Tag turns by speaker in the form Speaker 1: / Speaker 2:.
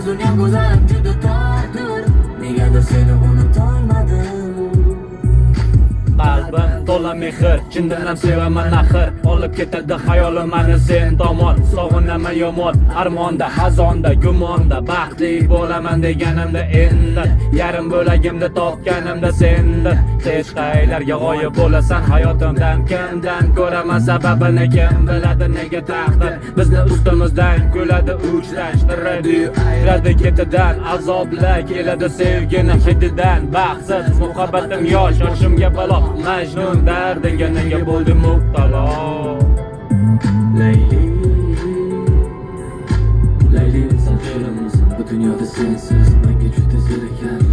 Speaker 1: dunyo go'zal juda tordir, negadir seni unutolmadim.
Speaker 2: Qalbim to'la mehr, chindan sevaman axir. Olib ketadi hayolim mani sen tomon. Sog'inaman yomon, armonda, xazonda, gumonda. Baxtli bo'laman deganimda endi, yarim bo'lagimda topganimda sendir. Hech qaylarga g'oyib bo'lasan hayotimdan. Kimdan ko'raman sababini, kim biladi nega taqdir bizni ustimizdan kuladi, uchrashtiradi. Ayradi ketidan, azobla keladi sevgini hididan. Baxtsiz muhabbatim yosh, yoshimga balo. Majnun dardinga nega bo'ldim mubtalo.
Speaker 1: Layli, Layli sen qo'limsan, bu dunyoda sensiz menga juda zerikan.